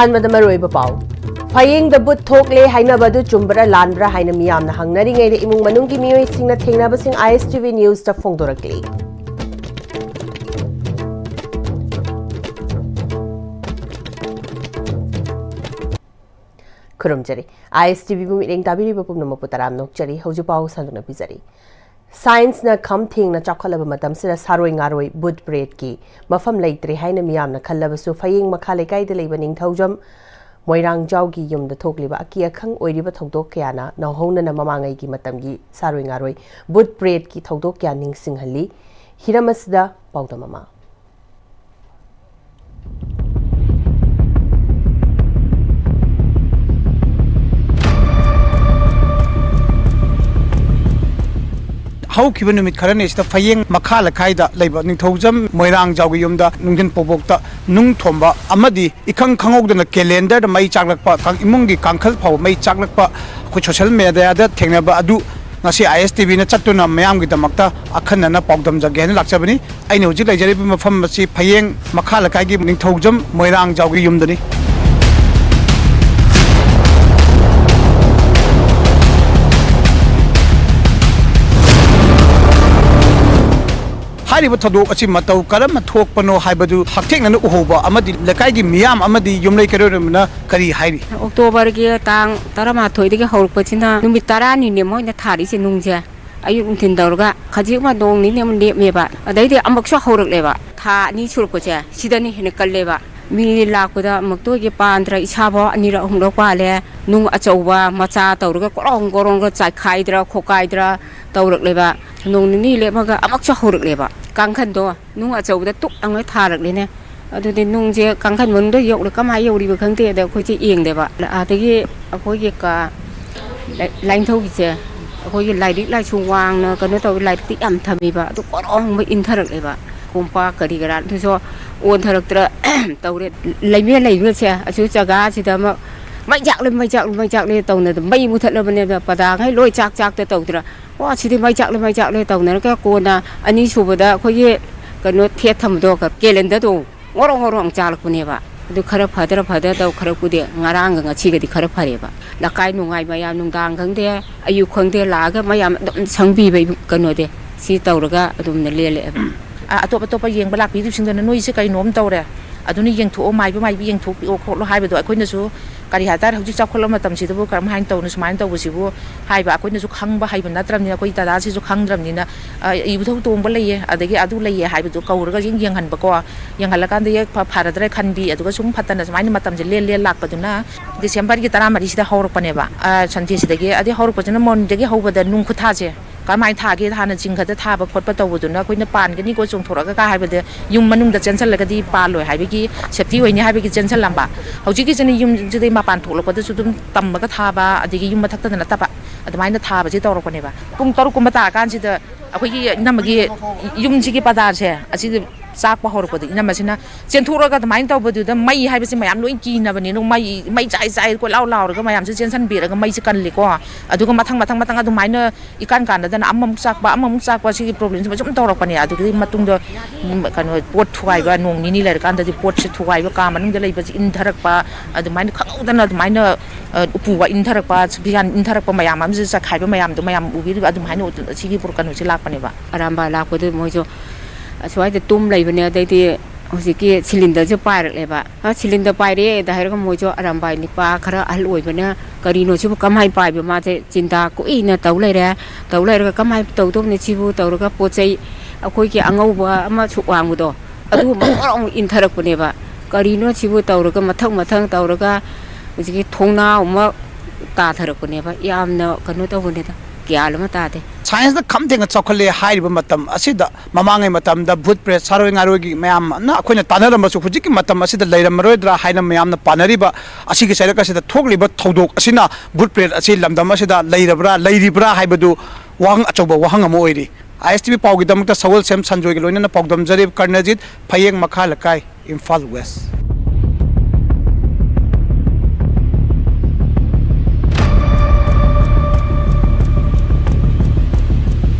ꯑꯍꯥꯟꯕꯗ ꯃꯔꯨꯑꯣꯏꯕ ꯄꯥꯎ ꯐꯌꯦꯡꯗ ꯕꯨꯠ ꯊꯣꯛꯂꯦ ꯍꯥꯏꯅꯕꯗꯨ ꯆꯨꯝꯕ꯭ꯔꯥ ꯂꯥꯟꯕ꯭ꯔꯥ ꯍꯥꯏꯅ ꯃꯤꯌꯥꯝꯅ ꯍꯪꯅꯔꯤꯉꯩꯗ ꯏꯃꯨꯡ ꯃꯅꯨꯡꯒꯤ ꯃꯤꯑꯣꯏꯁꯤꯡꯅ ꯊꯦꯡꯅꯕꯁꯤꯡ Am-Istv ꯅ꯭ꯌꯨꯁꯇ ꯐꯣꯡꯗꯣꯔꯛꯂꯤ꯫ ꯈꯨꯔꯨꯝꯖꯔꯤ Am-Istv ꯃꯤꯠꯌꯦꯡ ꯇꯥꯕꯤꯔꯤꯕ ꯄꯨꯝꯅꯃꯛꯄꯨ ꯇꯔꯥꯝ ꯅꯣꯛꯆꯔꯤ꯫ ꯍꯧꯖꯤꯛ ꯄꯥꯎ ꯁꯟꯗꯣꯛꯅ ꯄꯤꯖꯔꯤ꯫ ꯁꯥꯏꯟꯁꯅ ꯈꯝ ꯊꯦꯡꯅ ꯆꯥꯎꯈꯠꯂꯕ ꯃꯇꯝꯁꯤꯗ ꯁꯥꯔꯣꯏ ꯉꯥꯔꯣꯏ ꯕꯨꯠ ꯕ꯭ꯔꯦꯗꯀꯤ ꯃꯐꯝ ꯂꯩꯇ꯭ꯔꯦ ꯍꯥꯏꯅ ꯃꯤꯌꯥꯝꯅ ꯈꯜꯂꯕꯁꯨ ꯐꯌꯦꯡ ꯃꯈꯥ ꯂꯩꯀꯥꯏꯗ ꯂꯩꯕ ꯅꯤꯡꯊꯧꯖꯝ ꯃꯣꯏꯔꯥꯡꯖꯥꯎꯒꯤ ꯌꯨꯝꯗ ꯊꯣꯛꯂꯤꯕ ꯑꯀꯤ ꯑꯈꯪ ꯑꯣꯏꯔꯤꯕ ꯊꯧꯗꯣꯛ ꯀꯌꯥꯅ ꯅꯧꯍꯧꯅꯅ ꯃꯃꯥꯡꯉꯩꯒꯤ ꯃꯇꯝꯒꯤ ꯁꯥꯔꯣꯏ ꯉꯥꯔꯣꯏ ꯕꯨꯠ ꯕ꯭ꯔꯦꯗꯀꯤ ꯊꯧꯗꯣꯛ ꯀꯌꯥ ꯅꯤꯡꯁꯤꯡꯍꯜꯂꯤ꯫ ꯍꯤꯔꯝ ꯑꯁꯤꯗ ꯄꯥꯎꯗꯝ ꯑꯃ ꯍꯧꯈꯤꯕ ꯅꯨꯃꯤꯠ ꯈꯔꯅꯤꯁꯤꯗ ꯐꯌꯦꯡ ꯃꯈꯥ ꯂꯩꯀꯥꯏꯗ ꯂꯩꯕ ꯅꯤꯡꯊꯧꯖꯝ ꯃꯣꯏꯔꯥꯡꯖꯥꯎꯒꯤ ꯌꯨꯝꯗ ꯅꯨꯡꯊꯤꯟ ꯄꯣꯕꯣꯛꯇ ꯅꯨꯡ ꯊꯣꯝꯕ ꯑꯃꯗꯤ ꯏꯈꯪ ꯈꯪꯍꯧꯗꯅ ꯀꯦꯂꯦꯟꯗꯔꯗ ꯃꯩ ꯆꯥꯛꯂꯛꯄ ꯏꯃꯨꯡꯒꯤ ꯀꯥꯡꯈꯜ ꯐꯥꯎꯕ ꯃꯩ ꯆꯥꯛꯂꯛꯄ ꯑꯩꯈꯣꯏ ꯁꯣꯁꯤꯌꯦꯜ ꯃꯦꯗꯤꯌꯥꯗ ꯊꯦꯡꯅꯕ ꯑꯗꯨ ꯉꯁꯤ Am-Istv ꯆꯠꯇꯨꯅ ꯃꯌꯥꯝꯒꯤꯗꯃꯛꯇ ꯑꯈꯟꯅꯅ ꯄꯥꯎꯗꯝꯖꯒꯦ ꯍꯥꯏꯅ ꯂꯥꯛꯆꯕꯅꯤ꯫ ꯑꯩꯅ ꯍꯧꯖꯤꯛ ꯂꯩꯖꯔꯤꯕ ꯃꯐꯝ ꯑꯁꯤ ꯐꯌꯦꯡ ꯃꯈꯥ ꯂꯩꯀꯥꯏꯒꯤ ꯅꯤꯡꯊꯧꯖꯝ ꯃꯣꯏꯔꯥꯡꯖꯥꯎꯒꯤ ꯌꯨꯝꯗꯅꯤ꯫ ꯍꯥꯏꯔꯤꯕ ꯊꯧꯗꯣꯛ ꯑꯁꯤ ꯃꯇꯧ ꯀꯔꯝꯅ ꯊꯣꯛꯄꯅꯣ ꯍꯥꯏꯕꯗꯨ ꯍꯛꯊꯦꯡꯅꯅ ꯎꯍꯧꯕ ꯑꯃꯗꯤ ꯂꯩꯀꯥꯏꯒꯤ ꯃꯤꯌꯥꯝ ꯑꯃꯗꯤ ꯌꯨꯝꯂꯩ ꯀꯩꯔꯣꯏꯔꯣꯝꯕꯅ ꯀꯔꯤ ꯍꯥꯏꯔꯤ? ꯑꯣꯛꯇꯣꯕꯔꯒꯤ ꯇꯥꯡ 12ꯗꯒꯤ ꯍꯧꯔꯛꯄꯁꯤꯅ ꯅꯨꯃꯤꯠ 10ꯅꯤꯅꯦ ꯃꯣꯏꯅ ꯊꯥꯔꯤꯁꯦ ꯅꯨꯡꯁꯦ ꯑꯌꯨꯛ ꯅꯨꯡꯊꯤꯟ ꯇꯧꯔꯒ ꯈꯖꯤꯛ ꯑꯃ ꯅꯣꯡ ꯅꯤꯅꯤ ꯑꯃ ꯂꯦꯞꯃꯦꯕ ꯑꯗꯩꯗꯤ ꯑꯃꯨꯛꯁꯨ ꯍꯧꯔꯛꯂꯦꯕ ꯊꯥ 2 ꯁꯨꯔꯛꯄꯁꯦ ꯁꯤꯗꯅꯤ ꯍꯦꯟꯅ ꯀꯜꯂꯦꯕ ꯃꯤ ꯂꯥꯛꯄꯗ ꯑꯃꯨꯛꯇꯣꯏꯒꯤ ꯄꯥꯟꯗ꯭ꯔ ꯏꯁꯥꯐꯥꯎ 2ꯔꯛ 3ꯔꯛ ꯄꯥꯜꯂꯦ ꯅꯨꯡ ꯑꯆꯧꯕ ꯃꯆꯥ ꯇꯧꯔꯒ ꯀꯣꯔꯣꯡ ꯀꯣꯔꯣꯡꯒ ꯆꯥꯏꯈꯥꯏꯗ꯭ꯔꯥ ꯈꯣꯀꯥꯏꯗ꯭ꯔꯥ ꯇꯧꯔꯛꯂꯦꯕ ꯅꯣꯡ ꯅꯤꯅꯤ ꯂꯦꯞꯃꯒ ꯑꯃꯨꯛꯁꯨ ꯍꯧꯔꯛꯂꯦꯕ ꯀꯥꯡꯈꯟꯗꯣ ꯅꯨꯡ ꯑꯆꯧꯕꯗ ꯇꯨꯛ ꯑꯃ ꯊꯥꯔꯛꯂꯤꯅꯦ ꯑꯗꯨꯗꯤ ꯅꯨꯡꯁꯦ ꯀꯥꯡꯈꯟ ꯃꯅꯨꯡꯗ ꯌꯧꯔ ꯀꯃꯥꯏꯅ ꯌꯧꯔꯤꯕ ꯈꯪꯗꯦ ꯑꯗ ꯑꯩꯈꯣꯏꯁꯦ ꯌꯦꯡꯗꯦꯕ ꯑꯗꯒꯤ ꯑꯩꯈꯣꯏꯒꯤ ꯂꯥꯏꯅꯤꯡꯊꯧꯒꯤꯁꯦ ꯑꯩꯈꯣꯏꯒꯤ ꯂꯥꯏꯔꯤꯛ ꯂꯥꯏꯁꯨ ꯋꯥꯡꯅ ꯀꯩꯅꯣ ꯇꯧꯋꯤ ꯂꯥꯏꯔꯤꯛꯇꯤ ꯌꯥꯝ ꯊꯝꯃꯤꯕ ꯑꯗꯨ ꯀꯣꯔꯣꯡꯕ ꯏꯟꯊꯔꯛꯂꯦꯕ ꯀꯣꯝꯄꯥꯛ ꯀꯔꯤ ꯀꯔꯥ ꯑꯗꯨꯁꯨ ꯑꯣꯟꯊꯔꯛꯇ꯭ꯔ ꯇꯧꯔꯦ ꯂꯩꯕꯁꯦ ꯑꯁꯤ ꯖꯒꯥꯁꯤꯗ ꯑꯃ ꯃꯩ ꯆꯥꯛꯂꯦ ꯇꯧꯅꯗ ꯃꯩ ꯃꯨꯊꯠꯂꯕꯅꯦꯕ ꯄꯗꯥꯈꯩ ꯂꯣꯏ ꯆꯥꯛꯇ ꯇꯧꯗ꯭ꯔꯥ ꯑꯣ ꯁꯤꯗꯤ ꯃꯩ ꯆꯥꯛꯂꯦ ꯇꯧꯅꯔꯒ ꯀꯣꯟꯅ ꯑꯅꯤꯁꯨꯕꯗ ꯑꯩꯈꯣꯏꯒꯤ ꯀꯩꯅꯣ ꯊꯦꯠ ꯊꯝꯕꯗꯣ ꯀꯦꯂꯦꯟꯗꯔꯗꯣ ꯉꯣꯔꯣꯡ ꯆꯥꯛꯂꯛꯄꯅꯦꯕ ꯑꯗꯨ ꯈꯔ ꯐꯗ꯭ꯔ ꯇꯧ ꯈꯔꯄꯨꯗꯤ ꯉꯔꯥꯡꯒ ꯉꯁꯤꯒꯗꯤ ꯈꯔ ꯐꯔꯦꯕ ꯂꯀꯥꯏ ꯅꯨꯡꯉꯥꯏ ꯃꯌꯥꯝ ꯅꯨꯡꯗꯥꯡ ꯈꯪꯗꯦ ꯑꯌꯨꯛ ꯈꯪꯗꯦ ꯂꯥꯛꯑꯒ ꯃꯌꯥꯝ ꯑꯗꯨꯝ ꯁꯪꯕꯤꯕ ꯀꯩꯅꯣꯗꯤ ꯁꯤ ꯇꯧꯔꯒ ꯑꯗꯨꯝꯅ ꯂꯦꯜꯂꯛꯑꯦꯕ ꯑꯇꯣꯞꯄ ꯌꯦꯡꯕ ꯂꯥꯛꯄꯤꯗꯨꯁꯤꯡꯗꯨꯅ ꯅꯣꯏꯁꯦ ꯀꯩꯅꯣꯝ ꯇꯧꯔꯦ ꯑꯗꯨꯅ ꯌꯦꯡꯊꯣꯛꯑꯣ ꯃꯥꯏꯕꯤ ꯌꯦꯡꯊꯣꯛꯄꯤꯑꯣ ꯈꯣꯠꯂꯣ ꯍꯥꯏꯕꯗꯣ ꯑꯩꯈꯣꯏꯅꯁꯨ ꯀꯔꯤ ꯍꯥꯏꯇꯥꯔꯦ ꯍꯧꯖꯤꯛ ꯆꯥꯎꯈꯠꯂꯕ ꯃꯇꯝꯁꯤꯗꯕꯨ ꯀꯔꯝ ꯍꯥꯏꯅ ꯇꯧꯅ ꯁꯨꯃꯥꯏꯅ ꯇꯧꯕꯁꯤꯕꯨ ꯍꯥꯏꯕ ꯑꯩꯈꯣꯏꯅꯁꯨ ꯈꯪꯕ ꯍꯩꯕ ꯅꯠꯇ꯭ꯔꯕꯅꯤꯅ ꯑꯩꯈꯣꯏ ꯗꯗꯥꯁꯤꯁꯨ ꯈꯪꯗ꯭ꯔꯕꯅꯤ나 이부터 ꯇꯣꯡꯕ ꯂꯩꯌꯦ ꯑꯗꯒꯤ ꯑꯗꯨ ꯂꯩꯌꯦ ꯍꯥꯏꯕꯗꯨ ꯀꯧꯔꯒ ꯌꯦꯡꯍꯟꯕꯀꯣ ꯌꯦꯡꯍꯜꯂꯀꯥꯟꯗ ꯐꯔꯗ꯭ꯔꯦ ꯈꯟꯕꯤ ꯑꯗꯨꯒ ꯁꯨꯝ ꯐꯠꯇꯅ ꯁꯨꯃꯥꯏꯅ ꯃꯇꯝꯁꯦ ꯂꯦꯜ ꯂꯥꯛꯄꯗꯨꯅ ꯗꯤꯁꯦꯝꯕꯔꯒꯤ 14 ꯍꯧꯔꯛꯄꯅꯦꯕ ꯁꯟꯗꯦꯁꯤꯗꯒꯤ ꯑꯗꯩ ꯍꯧꯔꯛꯄꯁꯤꯅ ꯃꯣꯔꯅꯤꯡꯗꯒꯤ ꯍꯧꯕꯗ ꯅꯨꯡ ꯈꯨꯊꯥꯁꯦ ꯀꯃꯥꯏꯅ ꯊꯥꯒꯦ ꯍꯥꯟꯅ ꯆꯤꯡꯈꯗ ꯊꯥꯕ ꯈꯣꯠꯄ ꯇꯧꯕꯗꯨꯅ ꯑꯩꯈꯣꯏꯅ ꯄꯥꯟꯒꯅꯤꯀꯣ ꯆꯣꯡꯊꯣꯔꯛꯑꯒ ꯍꯥꯏꯕꯗ ꯌꯨꯝ ꯃꯅꯨꯡꯗ ꯆꯦꯟꯁꯜꯂꯒꯗꯤ ꯄꯥꯜꯂꯣꯏ ꯍꯥꯏꯕꯒꯤ ꯁꯦꯐꯇꯤ ꯑꯣꯏꯅꯤ ꯍꯥꯏꯕꯒꯤ ꯆꯦꯟꯁꯜꯂꯝꯕ ꯍꯧꯖꯤꯛꯀꯤꯁꯤꯅ ꯌꯨꯝꯁꯤꯗꯩ ꯃꯄꯥꯟ ꯊꯣꯛꯂꯛꯄꯗꯁꯨ ꯑꯗꯨꯝ ꯇꯝꯃꯒ ꯊꯥꯕ ꯑꯗꯒꯤ ꯌꯨꯝ ꯃꯊꯛꯇꯗ ꯅꯠꯇꯕ ꯑꯗꯨꯃꯥꯏꯅ ꯊꯥꯕꯁꯤ ꯇꯧꯔꯛꯄꯅꯦꯕ ꯄꯨꯡ 6ꯀꯨꯝꯕ ꯇꯥꯔꯀꯥꯟꯁꯤꯗ ꯑꯩꯈꯣꯏꯒꯤ ꯏꯅꯝꯃꯒꯤ ꯌꯨꯝꯁꯤꯒꯤ ꯄꯗꯥꯔꯁꯦ ꯑꯁꯤꯗ ꯆꯥꯛꯄ ꯍꯧꯔꯛꯄꯗ ꯏꯅꯝꯃꯁꯤꯅ ꯆꯦꯟꯊꯣꯛꯑꯒ ꯑꯗꯨꯃꯥꯏꯅ ꯇꯧꯕꯗꯨꯗ ꯃꯩ ꯍꯥꯏꯕꯁꯤ ꯃꯌꯥꯝ ꯂꯣꯏ ꯀꯤꯅꯕꯅꯤꯅ ꯃꯩ ꯆꯥꯏ ꯀꯣꯏꯂꯥꯎ ꯂꯥꯎꯔꯒ ꯃꯌꯥꯝꯁꯦ ꯆꯦꯟꯁꯟꯕꯤꯔꯒ ꯃꯩꯁꯦ ꯀꯜꯂꯤꯀꯣ ꯑꯗꯨꯒ ꯃꯊꯪ ꯑꯗꯨꯃꯥꯏꯅ ꯏꯀꯥꯟ ꯀꯥꯟꯅꯗꯅ ꯑꯃꯃꯨꯛ ꯆꯥꯛꯄ ꯁꯤꯒꯤ ꯄ꯭ꯔꯣꯕ꯭ꯂꯦꯝꯁꯤꯃ ꯁꯨꯝ ꯇꯧꯔꯛꯄꯅꯦ ꯑꯗꯨꯒꯤ ꯃꯇꯨꯡꯗ ꯀꯩꯅꯣ ꯄꯣꯠ ꯊꯨꯒꯥꯏꯕ ꯅꯣꯡ ꯅꯤꯅꯤ ꯂꯩꯔꯀꯥꯟꯗꯗꯤ ꯄꯣꯠꯁꯦ ꯊꯨꯒꯥꯏꯕ ꯀꯥ ꯃꯅꯨꯡꯗ ꯂꯩꯕꯁꯦ ꯏꯟꯊꯔꯛꯄ ꯑꯗꯨꯃꯥꯏꯅ ꯈꯪꯍꯧꯗꯅ ꯑꯗꯨꯃꯥꯏꯅ ꯎꯄꯨꯒ ꯏꯟꯊꯔꯛꯄ ꯐꯤꯌꯥꯟ ꯏꯟꯊꯔꯛꯄ ꯃꯌꯥꯝ ꯑꯃꯁꯦ ꯆꯈꯥꯏꯕ ꯃꯌꯥꯝꯗꯣ ꯃꯌꯥꯝ ꯎꯕꯤꯔꯤꯕ ꯑꯗꯨꯃꯥꯏꯅ ꯁꯤꯒꯤ ꯀꯩꯅꯣꯁꯦ ꯂꯥꯛꯄꯅꯦꯕ ꯑꯔꯥꯝꯕ ꯂꯥꯛꯄꯗꯨ ꯃꯣꯏꯁꯨ ꯑꯁ꯭ꯋꯥꯏꯗ ꯇꯨꯝ ꯂꯩꯕꯅꯦ ꯑꯗꯩꯗꯤ ꯍꯧꯖꯤꯛꯀꯤ ꯁꯤꯂꯤꯟꯗꯔꯁꯦ ꯄꯥꯏꯔꯛꯂꯦꯕ ꯁꯤꯂꯤꯟꯗꯔ ꯄꯥꯏꯔꯦꯗ ꯍꯥꯏꯔꯒ ꯃꯣꯏꯁꯨ ꯑꯔꯥꯝꯕꯥꯏ ꯅꯨꯄꯥ ꯈꯔ ꯑꯍꯜ ꯑꯣꯏꯕꯅ ꯀꯔꯤꯅꯣ ꯁꯤꯕꯨ ꯀꯃꯥꯏꯅ ꯄꯥꯏꯕ ꯃꯥꯁꯦ ꯆꯤꯟꯇꯥ ꯀꯨꯏꯅ ꯇꯧ ꯂꯩꯔꯒ ꯀꯃꯥꯏꯅ ꯇꯧꯗꯧꯅꯤ ꯁꯤꯕꯨ ꯇꯧꯔꯒ ꯄꯣꯠ ꯆꯩ ꯑꯩꯈꯣꯏꯒꯤ ꯑꯉꯧꯕ ꯑꯃ ꯁꯨꯛ ꯋꯥꯡꯕꯗꯣ ꯑꯗꯨ ꯃꯈꯣꯡ ꯏꯟꯊꯔꯛꯄꯅꯦꯕ ꯀꯔꯤꯅꯣ ꯁꯤꯕꯨ ꯇꯧꯔꯒ ꯃꯊꯪ ꯇꯧꯔꯒ ꯍꯧꯖꯤꯛꯀꯤ ꯊꯣꯡꯅꯥꯎ ꯑꯃ ꯇꯥꯊꯔꯛꯄꯅꯦꯕ ꯌꯥꯝꯅ ꯀꯩꯅꯣ ꯇꯧꯕꯅꯤꯗ ꯒ꯭ꯌꯥꯟ ꯑꯃ ꯇꯥꯗꯦ ꯁꯥꯏꯟꯁꯅ ꯈꯝ ꯊꯦꯡꯅ ꯆꯥꯎꯈꯠꯂꯦ ꯍꯥꯏꯔꯤꯕ ꯃꯇꯝ ꯑꯁꯤꯗ ꯃꯃꯥꯡꯉꯩ ꯃꯇꯝꯗ ꯚꯨꯠ ꯄ꯭ꯔꯦꯠ ꯁꯥꯔꯣꯏ ꯉꯥꯔꯣꯏꯒꯤ ꯃꯌꯥꯝꯅ ꯑꯩꯈꯣꯏꯅ ꯇꯥꯟꯅꯔꯝꯕꯁꯨ ꯍꯧꯖꯤꯛꯀꯤ ꯃꯇꯝ ꯑꯁꯤꯗ ꯂꯩꯔꯝꯃꯔꯣꯏꯗ꯭ꯔꯥ ꯍꯥꯏꯅ ꯃꯌꯥꯝꯅ ꯄꯥꯅꯔꯤꯕ ꯑꯁꯤꯒꯤ ꯆꯩꯔꯛ ꯑꯁꯤꯗ ꯊꯣꯛꯂꯤꯕ ꯊꯧꯗꯣꯛ ꯑꯁꯤꯅ ꯚꯨꯠ ꯄ꯭ꯔꯦꯠ ꯑꯁꯤ ꯂꯝꯗꯝ ꯑꯁꯤꯗ ꯂꯩꯔꯤꯕ꯭ꯔꯥ ꯍꯥꯏꯕꯗු ꯋꯥꯍꯪ ꯑꯆꯧꯕ ꯋꯥꯍꯪ ꯑꯃ ꯑꯣꯏꯔꯤ Am-Istv ꯄꯥꯎꯒꯤꯗꯃꯛꯇ ꯁꯒꯣꯜ ꯁꯦꯝ ꯁꯟꯖꯣꯏꯒ ꯂꯣꯏꯅꯅ ꯄꯥꯎꯗꯝꯖꯔꯤꯕ ꯀꯔꯅꯖꯤꯠ ꯐꯌꯦꯡ ꯃꯈꯥ ꯂꯩꯀꯥꯏ Imphal west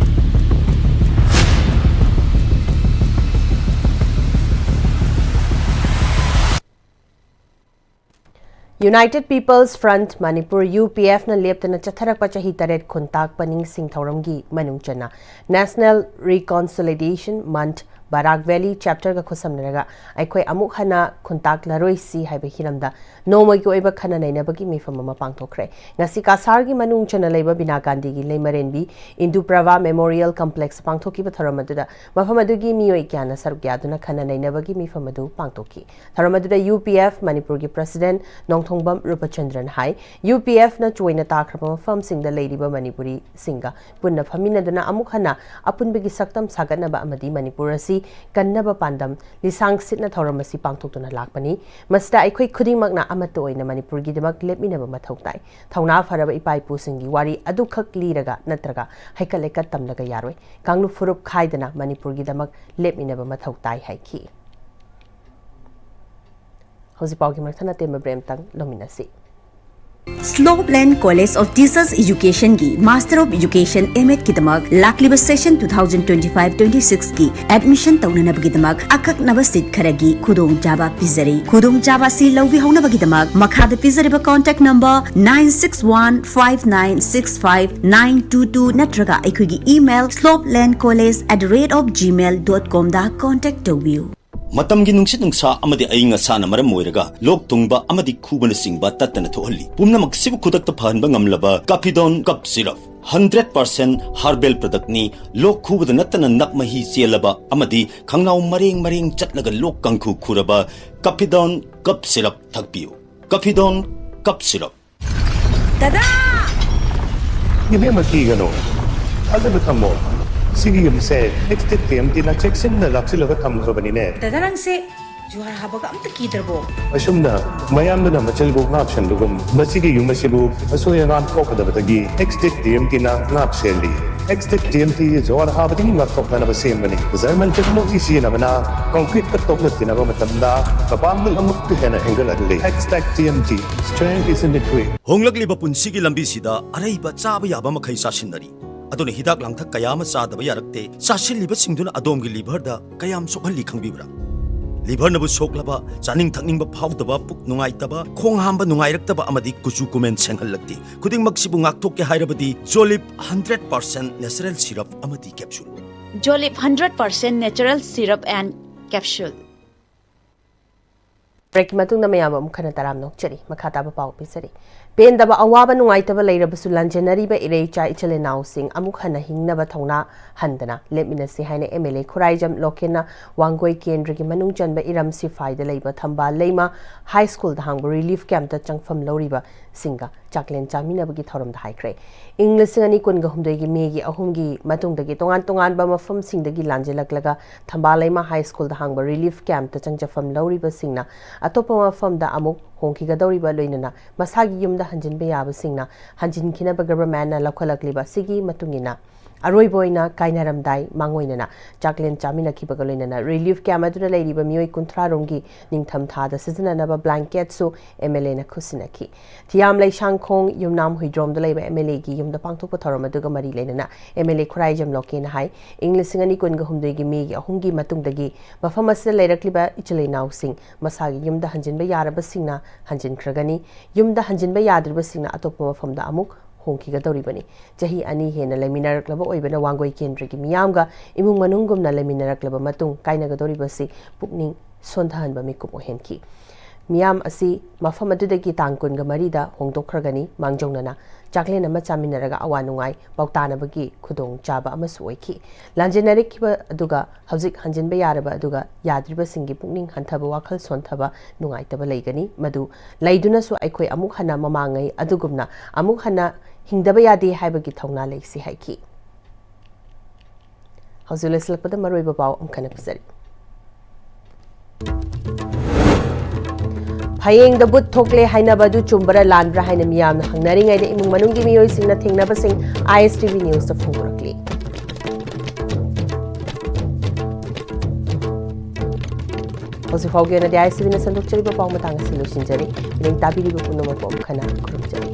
United People's Front Manipur UPF na leptana chatharakpa chahi taret khuntak paning sing thauramgi manungchana National Reconciliation Month Barak Valley chapter ga khusamnaraga aikhoi amuk hana khuntak laroi si haiba hiramda nomai ki oiba khana nainabagi mifam ama pangthokre ngasi kasar gi manungchana leiba bina gandhi gi leimarenbi Induprava Memorial Complex pangthoki ba tharamadura mafamadugi miyoi kyana sargyaduna khana nainabagi mifamadu pangthoki tharamadura UPF Manipur gi President Nongthongbam Rupachandran hai UPF na choina takraba mafam singda leiriba Manipuri singa punna phaminaduna amuk hana apunbegi saktam saganaba amadi Manipur asi kannaba pandam lisang sitna thoramasi pangthokduna lakpani masda aikhoi khudingmakna amato oina Manipur gi demak lepminaba mathautai thauna faraba ipai pusingi wari adukhak liraga natraga haikaleka tamlaga yaroi kanglu furup khaidana Manipur gi demak lepminaba mathautai haiki hozi pawgi marthana tema bremtang lominasi Slopeland College of Teachers Education की Master of Education M.Ed की दमाग लाकलिबा session 2025-26 की admission तौननब की दमाग अकक नवसित खरगी खुदोंग जाबा पिजरी खुदोंग जाबा सी लौवी होनब की दमाग मखाद पिजरीबा कांटेक्ट नंबर 9615965922 नत्रगा अखुगी ईमेल slopelandcollege@gmail.com दा कांटेक्ट तौबियु मतम की नुंगसित नुंगसा अमदि अइंग असाना मरम मोइरगा लोक तुंगबा अमदि खुबन सिंगबा तत्तन थोहल्ली पुमनमक सिबु खुदक फहनबा ngamlaba Capidon cup syrup 100% herbal product ni lok khubad natana nak mahi chelaba amadi khangnaw mareng chatlaga lok kangkhu khuraba Capidon cup syrup thakpiu Capidon cup syrup दादा Ibe makigano Alda tamo Sige yumse next time tina checksin na laksilaga tamgrabani ne दादा नंग से जुहार हाबगा अमत कीदरबो Asumna mayamna na machalbo ngapshan dugum masigi yumasibu asoya ngan kokadabagi next time tina ngapseli next time ti jor habadi ngakokna na basemani zarmal technology si na bana concrete ka tokna tina ba matamda kapamul amuk hena angle adli #TMT strength is in the way honglakliba punsigi lambi sida araiba chaba yaba makhai sasinari aduna hidak langthak kayam chadaba yarakte sasilliba singduna adomgi liver da kayam sokhalli khangbibra liver nabu soklaba chaning thakningba phawdaba puk nungaitaba khong hamba nungairaktaba amadi kuchu kumen senghallakti khuding maksibu ngaktokke hairabadi Jolip 100% natural syrup amadi capsule Jolip 100% natural syrup and capsule break matungna mayam khana taram nokchari makhata ba paw pisari pendaba awaba nungaitaba leirabasu lanjenariba ireicha ichale naw sing amuk hana hingnaba thongna handana lepminasi haina MLA khuraijam lokena wangoi kendra gi manung chanba iram sifai da leiba thamba leima high school da hangbo relief camp ta changfam loriba singa chaklen chamina bagi thoram da haikre english ngani kun ga humdoi gi megi ahum gi matung da gi tongan ba mafam sing da gi lanjelaklaga thamba leima high school da hangbo relief camp ta changjafam loriba singna atopa mafam da amuk hongki ga doriba loinana masagi yumda hanjinbe yaba singna hanjinkhina ba government na lakhalakliba sigi matungina Aroiboina kainaramdai mangoinana chaklen chamina kibaga loinana relief camp aduna leiriba mioi kunthra rongi ningtham thada sizinanaba blanket so MLA na khusinaki thiam lai shangkhong yumnam huidrom da leiba MLA gi yumda pangthokpa thoram aduga mari leinana MLA khuraijam lokena hai english ngani kun ga humdoi gi megi ahungi matungdagi mafam asida leirakliba ichale naw sing masagi yumda hanjinba yaraba singna hanjin khragani yumda hanjinba yadriba singna atoppa mafamda amuk hongki ga doribani jahi ani hena leminaraklaba oibana wangoi kendra gi miyamga imung manungumna leminaraklaba matung kaina ga doribasi pukning sondhanba mikum ohenki miyam asi mafam adudagi tangkun ga marida hongdokhragani mangjongna chaklen ama chaminaraga awanungai pautanabagi khudong chaba amasu oiki lanjenarik kiba aduga hauzik hanjinba yaraba aduga yadriba singi pukning hanthaba wakhal sonthaba nungaitaba leigani madu leiduna su aikhoi amuk hana mamangai adugumna amuk hana hingdaba yadi haibagi thongna leisi haiki hauzuleslakpada maroiba baw amkhana pisari Hayeng da but thokle haina badu chumbara landra haina miyam na hangnari ngai da imung manung gi miyoi sing na thengna ba sing Am-Istv news ta phungrakli Hosi phauge na Am-Istv na sanduk chari ba paw matang silu sinjari ring tabiri ba puno ma pom khana kurum jari